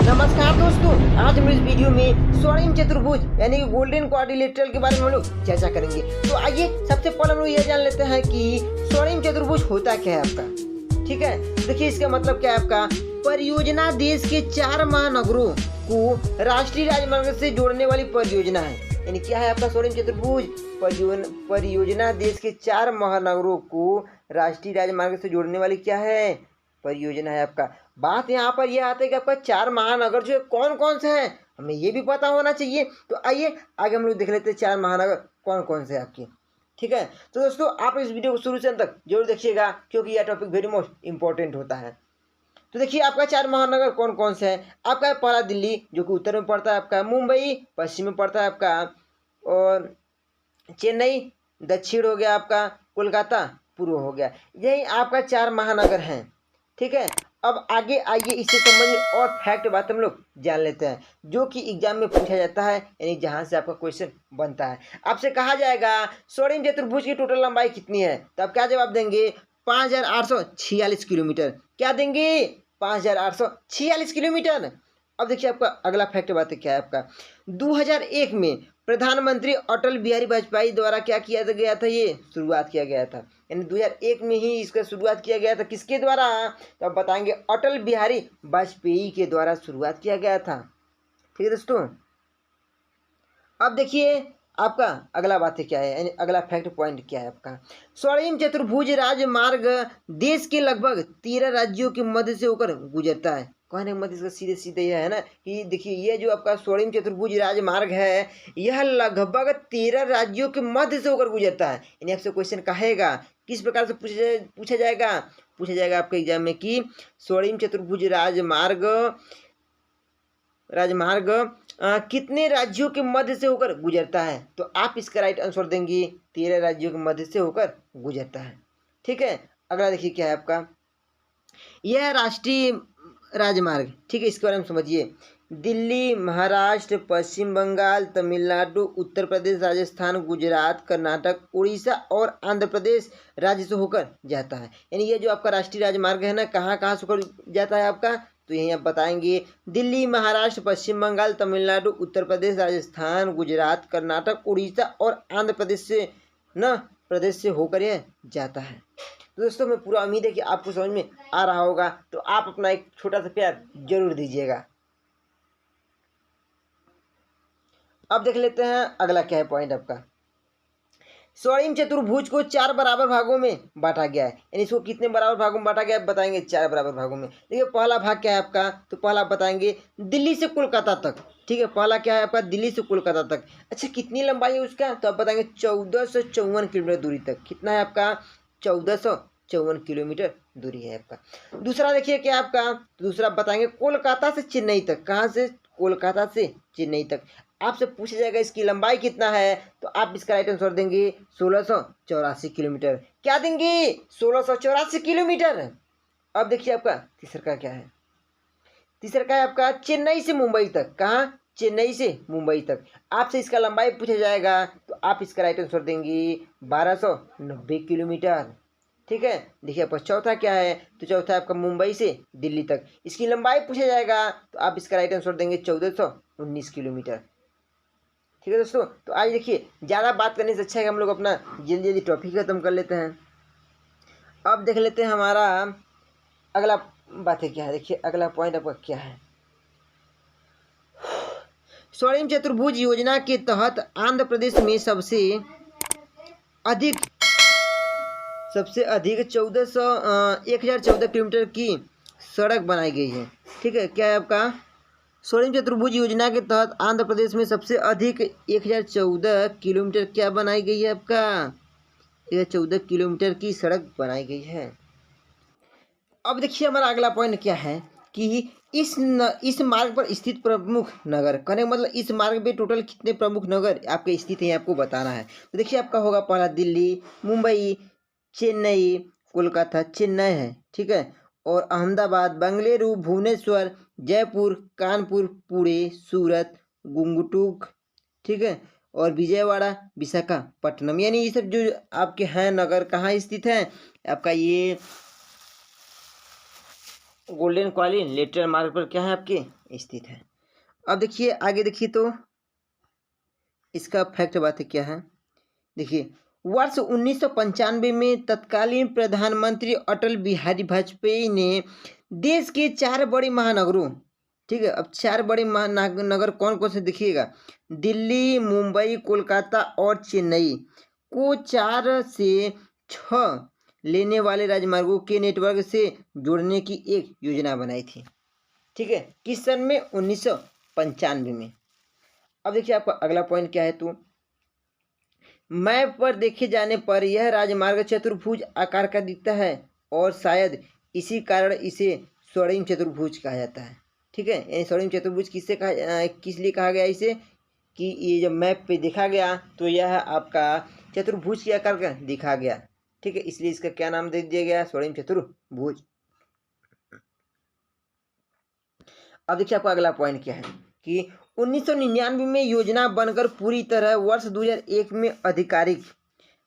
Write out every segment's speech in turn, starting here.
नमस्कार दोस्तों, आज हम इस वीडियो में स्वर्णिम चतुर्भुज यानी कि गोल्डन क्वाड्रिलेटरल के बारे में हम लोग चर्चा करेंगे। तो आइए सबसे पहले हम लोग ये जान लेते हैं कि स्वर्णिम चतुर्भुज होता क्या है आपका। ठीक है, देखिए इसका मतलब क्या है आपका। परियोजना देश के 4 महानगरों को राष्ट्रीय राजमार्ग से जोड़ने वाली परियोजना है। यानी क्या है आपका स्वर्णिम चतुर्भुज। परियोजना देश के 4 महानगरों को राष्ट्रीय राजमार्ग से जोड़ने वाली क्या है, परियोजना है आपका। बात यहाँ पर यह आता है कि आपका 4 महानगर जो है कौन कौन से हैं, हमें ये भी पता होना चाहिए। तो आइए आगे हम लोग देख लेते हैं 4 महानगर कौन कौन से हैं आपके। ठीक है, तो दोस्तों आप इस वीडियो को शुरू से अंत तक जरूर देखिएगा क्योंकि यह टॉपिक वेरी मोस्ट इंपॉर्टेंट होता है। तो देखिए आपका 4 महानगर कौन कौन से हैं। आपका है पहला दिल्ली जो कि उत्तर में पड़ता है, आपका मुंबई पश्चिम में पड़ता है आपका, और चेन्नई दक्षिण हो गया आपका, कोलकाता पूर्व हो गया। यही आपका 4 महानगर हैं। ठीक है, अब आगे आइए इससे संबंधित और फैक्ट बात हम लोग जान लेते हैं जो कि एग्जाम में पूछा जाता है, यानी जहां से आपका क्वेश्चन बनता है। आपसे कहा जाएगा स्वर्णिम चतुर्भुज की टोटल लंबाई कितनी है, तो आप क्या जवाब देंगे, 5846 किलोमीटर। क्या देंगे, 5846 किलोमीटर। अब देखिए आपका अगला फैक्ट बात है क्या है आपका। 2001 में प्रधानमंत्री अटल बिहारी वाजपेयी द्वारा क्या किया गया था, ये शुरुआत किया गया था। यानी 2001 में ही इसका शुरुआत किया गया था, किसके द्वारा, तो आप बताएंगे अटल बिहारी वाजपेयी के द्वारा शुरुआत किया गया था। ठीक है दोस्तों, अब देखिए आपका अगला बात है क्या है, यानी अगला फैक्ट पॉइंट क्या है आपका। स्वर्णिम चतुर्भुज राजमार्ग देश के लगभग 13 राज्यों के मध्य से होकर गुजरता है। कहने का मतलब इसका सीधे सीधे यह है ना कि देखिए ये जो आपका स्वर्णिम चतुर्भुज राजमार्ग है यह लगभग 13 राज्यों के मध्य से होकर गुजरता है। यानी आपसे क्वेश्चन कहेगा किस प्रकार से पूछा जाएगा आपके एग्जाम में कि स्वर्णिम चतुर्भुज राजमार्ग कितने राज्यों के मध्य से होकर गुजरता है, तो आप इसका राइट आंसर देंगे 13 राज्यों के मध्य से होकर गुजरता है। ठीक है, अगला देखिए क्या है आपका, यह राष्ट्रीय राजमार्ग, ठीक है इसके बारे में समझिए। दिल्ली, महाराष्ट्र, पश्चिम बंगाल, तमिलनाडु, उत्तर प्रदेश, राजस्थान, गुजरात, कर्नाटक, उड़ीसा और आंध्र प्रदेश राज्य से होकर जाता है। यानी ये जो आपका राष्ट्रीय राजमार्ग है ना, कहाँ कहाँ से होकर जाता है आपका, तो यहीं आप बताएंगे दिल्ली, महाराष्ट्र, पश्चिम बंगाल, तमिलनाडु, उत्तर प्रदेश, राजस्थान, गुजरात, कर्नाटक, उड़ीसा और आंध्र प्रदेश से होकर यह जाता है। तो दोस्तों मैं पूरा उम्मीद है कि आपको समझ में आ रहा होगा, तो आप अपना एक छोटा सा प्यार जरूर दीजिएगा। अब देख लेते हैं अगला क्या है पॉइंट आपका। स्वर्णिम चतुर्भुज को 4 बराबर भागों में बांटा गया है। यानी इसको कितने बराबर भागों में बांटा गया है, बताएंगे 4 बराबर भागों में। देखिए पहला भाग क्या है आपका, तो पहला आप बताएंगे दिल्ली से कोलकाता तक। ठीक है, पहला क्या है आपका, दिल्ली से कोलकाता तक। अच्छा कितनी लंबाई है उसका, तो आप बताएंगे 1454 किलोमीटर दूरी तक। कितना है आपका, 1454 किलोमीटर दूरी है आपका। दूसरा देखिए क्या आपका, दूसरा बताएंगे कोलकाता से चेन्नई तक। कहाँ से, कोलकाता से चेन्नई तक। आपसे पूछा जाएगा इसकी लंबाई कितना है, तो आप इसका राइट आंसर देंगे 1684 किलोमीटर। क्या देंगे, 1684 किलोमीटर। अब देखिए आपका तीसरा का क्या है, तीसरा का है आपका चेन्नई से मुंबई तक। कहाँ, चेन्नई से मुंबई तक। आपसे इसका लंबाई पूछा जाएगा तो आप इसका राइट आंसर देंगे 1290 किलोमीटर। ठीक है, देखिए आपका चौथा क्या है, तो चौथा आपका मुंबई से दिल्ली तक। इसकी लंबाई पूछा जाएगा तो आप इसका राइट आंसर देंगे 1419 किलोमीटर। ठीक है दोस्तों, तो आज देखिए ज़्यादा बात करने से अच्छा है कि हम लोग अपना जल्दी जल्दी टॉपिक खत्म कर लेते हैं। अब देख लेते हैं हमारा अगला बात है क्या है। देखिए अगला पॉइंट आपका क्या है। स्वर्णिम चतुर्भुज योजना के तहत आंध्र प्रदेश में सबसे अधिक 1014 किलोमीटर की सड़क बनाई गई है। ठीक है, क्या है आपका, स्वर्णिम चतुर्भुज योजना के तहत आंध्र प्रदेश में सबसे अधिक 1014 किलोमीटर क्या बनाई गई है आपका, 1014 किलोमीटर की सड़क बनाई गई है। अब देखिए हमारा अगला पॉइंट क्या है कि इस मार्ग पर स्थित प्रमुख नगर, कहने का मतलब इस मार्ग पे टोटल कितने प्रमुख नगर आपके स्थित हैं आपको बताना है। तो देखिए आपका होगा पहला दिल्ली, मुंबई, चेन्नई, कोलकाता, चेन्नई है। ठीक है, और अहमदाबाद, बेंगलुरु, भुवनेश्वर, जयपुर, कानपुर, पुणे, सूरत, गुंगटूक। ठीक है, और विजयवाड़ा, विशाखापट्टनम। यानी ये सब जो आपके हैं नगर कहाँ स्थित हैं आपका, ये गोल्डन क्वाड्रिलेटरल मार्ग पर क्या है आपके स्थित है। अब देखिए आगे देखिए तो इसका फैक्ट बातें क्या है। देखिए वर्ष 1995 में तत्कालीन प्रधानमंत्री अटल बिहारी वाजपेयी ने देश के 4 बड़े महानगरों, ठीक है, अब 4 बड़े महानगर कौन कौन से देखिएगा, दिल्ली, मुंबई, कोलकाता और चेन्नई को 4 से 6 लेने वाले राजमार्गों के नेटवर्क से जोड़ने की एक योजना बनाई थी। ठीक है, किस सन में, 1995 में। अब देखिए आपका अगला पॉइंट क्या है, तो मैप पर देखे जाने पर यह राजमार्ग चतुर्भुज आकार का दिखता है और शायद इसी कारण इसे स्वर्णिम चतुर्भुज कहा जाता है। ठीक है, यानी स्वर्णिम चतुर्भुज किस लिए कहा गया इसे, कि ये जब मैप पे देखा गया तो यह आपका चतुर्भुज के आकार का दिखा गया। ठीक है, इसलिए इसका क्या नाम दे दिया गया, स्वर्णिम चतुर्भुज। अब देखिए आपका अगला पॉइंट क्या है कि 1999 में योजना बनकर पूरी तरह वर्ष 2001 में आधिकारिक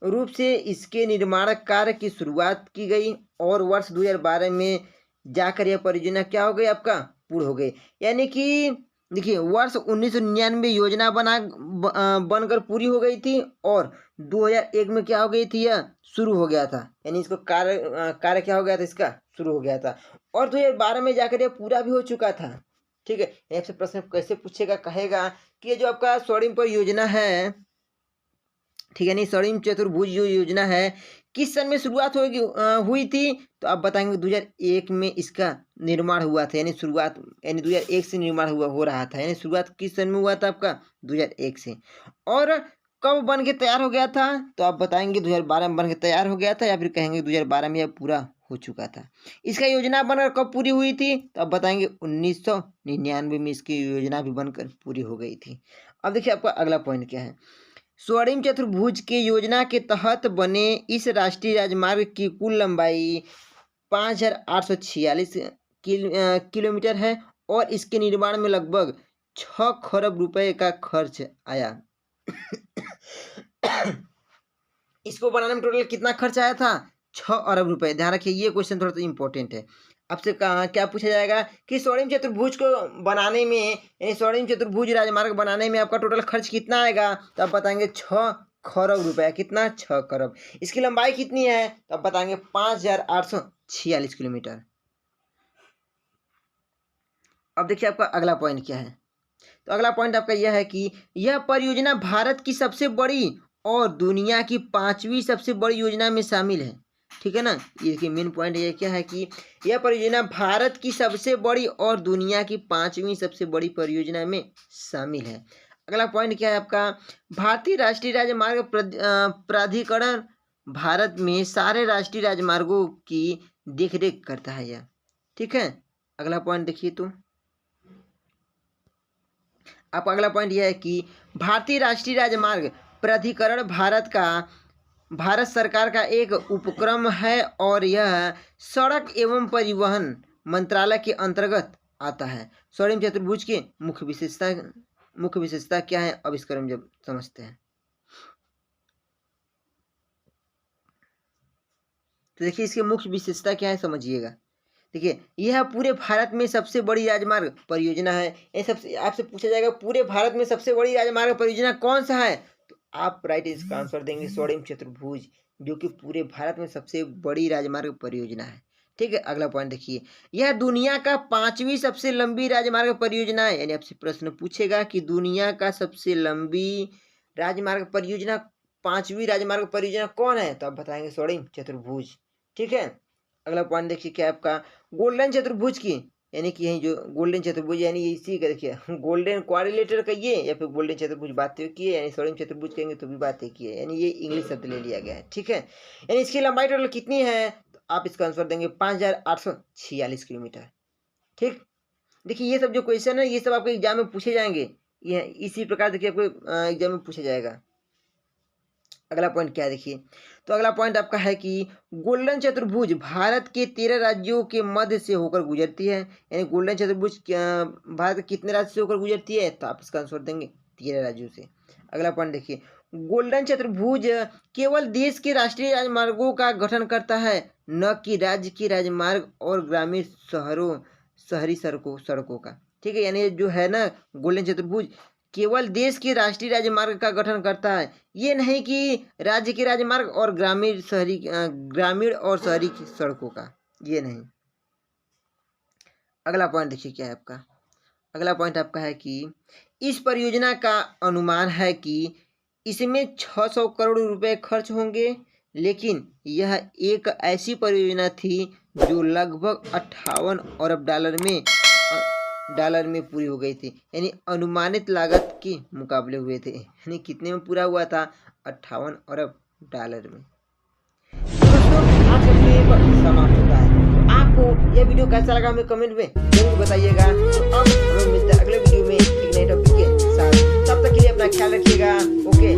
रूप से इसके निर्माण कार्य की शुरुआत की गई और वर्ष 2012 में जाकर यह परियोजना क्या हो गई, आपका पूर्ण हो गई। यानी कि देखिए वर्ष 1999 योजना बनकर पूरी हो गई थी और 2001 में क्या हो गई थी, यह शुरू हो गया था। यानी इसको कार्य क्या हो गया था, इसका शुरू हो गया था और 2012 में जाकर यह पूरा भी हो चुका था। ठीक है, आपसे प्रश्न कैसे पूछेगा, कहेगा कि ये जो आपका स्वर्णिम परियोजना है, ठीक है, नहीं स्वर्णिम चतुर्भुज जो योजना है किस सन में शुरुआत हुई थी, तो आप बताएंगे 2001 में इसका निर्माण हुआ था। यानी शुरुआत, यानी 2001 से निर्माण हो रहा था। यानी शुरुआत किस सन में हुआ था आपका, 2001 से। और कब बन के तैयार हो गया था, तो आप बताएंगे 2012 में बन के तैयार हो गया था, या फिर कहेंगे 2012 में यह पूरा हो चुका था। इसका योजना बनकर कब पूरी हुई थी, तो आप बताएंगे 1999 में इसकी योजना भी बनकर पूरी हो गई थी। अब देखिए आपका अगला पॉइंट क्या है, स्वर्णिम चतुर्भुज के योजना के तहत बने इस राष्ट्रीय राजमार्ग की कुल लंबाई 5846 किलोमीटर है और इसके निर्माण में लगभग 6 खरब रुपए का खर्च आया। इसको बनाने में टोटल कितना खर्च आया था, 6 अरब रुपए। ध्यान रखिए ये क्वेश्चन थोड़ा सा इंपॉर्टेंट है। आपसे क्या पूछा जाएगा कि स्वर्णिम चतुर्भुज को बनाने में, यानी स्वर्णिम चतुर्भुज राजमार्ग बनाने में आपका टोटल खर्च कितना आएगा, तो आप बताएंगे 6 खरब रुपए। कितना, 6 खरब। इसकी लंबाई कितनी है, तो आप बताएंगे 5846 किलोमीटर। अब देखिए आपका अगला पॉइंट क्या है, तो अगला पॉइंट आपका यह है कि यह परियोजना भारत की सबसे बड़ी और दुनिया की 5वीं सबसे बड़ी योजना में शामिल है। ठीक है ना, ये मेन पॉइंट ये क्या है कि यह परियोजना भारत की सबसे बड़ी और दुनिया की 5वीं सबसे बड़ी परियोजना में शामिल है। अगला पॉइंट क्या है आपका, भारतीय राष्ट्रीय राजमार्ग प्राधिकरण भारत में सारे राष्ट्रीय राजमार्गों की देखरेख करता है यह। ठीक है, अगला पॉइंट देखिए तो आप अगला पॉइंट यह है कि भारतीय राष्ट्रीय राजमार्ग प्राधिकरण भारत सरकार का एक उपक्रम है और यह सड़क एवं परिवहन मंत्रालय के अंतर्गत आता है। स्वर्णिम चतुर्भुज की मुख्य विशेषता क्या है, अब इसको हम जब समझते हैं तो देखिए इसकी मुख्य विशेषता क्या है, समझिएगा। देखिए यह पूरे भारत में सबसे बड़ी राजमार्ग परियोजना है। ये सबसे आपसे पूछा जाएगा पूरे भारत में सबसे बड़ी राजमार्ग परियोजना कौन सा है, तो आप राइट इसका आंसर देंगे स्वर्णिम चतुर्भुज, जो कि पूरे भारत में सबसे बड़ी राजमार्ग परियोजना है। ठीक है, अगला पॉइंट देखिए, यह दुनिया का 5वीं सबसे लंबी राजमार्ग परियोजना है। यानी आपसे प्रश्न पूछेगा कि दुनिया का सबसे लंबी राजमार्ग परियोजना, 5वीं राजमार्ग परियोजना कौन है, तो आप बताएंगे स्वर्णिम चतुर्भुज। ठीक है, अगला पॉइंट देखिए क्या आपका, गोल्डन चतुर्भुज की, यानी कि यही जो गोल्डन चतुर्भुज यानी इसी का देखिए गोल्डन क्वाड्रिलेटरल कहिए या फिर गोल्डन चतुर्भुज बात किए, यानी स्वर्णिम चतुर्भुज कहेंगे तो भी बातें किए, यानी ये इंग्लिश शब्द ले लिया गया है। ठीक है, यानी इसकी लंबाई टोटल कितनी है, तो आप इसका आंसर देंगे 5846 किलोमीटर। ठीक, देखिए ये सब जो क्वेश्चन है ये सब आपके एग्जाम में पूछे जाएंगे, ये इसी प्रकार देखिए आपको एग्जाम में पूछा जाएगा। अगला पॉइंट क्या है देखिए, तो अगला पॉइंट आपका है कि गोल्डन चतुर्भुज भारत के 13 राज्यों के मध्य से होकर गुजरती है। यानी गोल्डन चतुर्भुज भारत के कितने राज्य से होकर गुजरती है, तो आप इसका आंसर देंगे 13 राज्यों से। अगला पॉइंट देखिए, गोल्डन चतुर्भुज केवल देश के राष्ट्रीय राजमार्गों का गठन करता है, न कि राज्य के राजमार्ग और ग्रामीण शहरी सड़कों का। ठीक है, यानी जो है ना गोल्डन चतुर्भुज केवल देश के राष्ट्रीय राजमार्ग का गठन करता है, ये नहीं कि राज्य के राजमार्ग और ग्रामीण और शहरी सड़कों का, ये नहीं। अगला पॉइंट देखिए क्या है आपका। अगला पॉइंट आपका है कि इस परियोजना का अनुमान है कि इसमें 600 करोड़ रुपए खर्च होंगे, लेकिन यह एक ऐसी परियोजना थी जो लगभग 58 अरब डॉलर में पूरी हो गई थी। यानी अनुमानित लागत के मुकाबले हुए थे, यानी कितने में पूरा हुआ था? 58 अरब डॉलर में। दोस्तों आज का वीडियो समाप्त होता है। आपको यह वीडियो कैसा लगा हमें कमेंट में जरूर बताइएगा। तो अब हम मिलते हैं अगले वीडियो में एक नए टॉपिक के साथ। तब तक के लिए अपना ख्याल रखिएगा। ओके।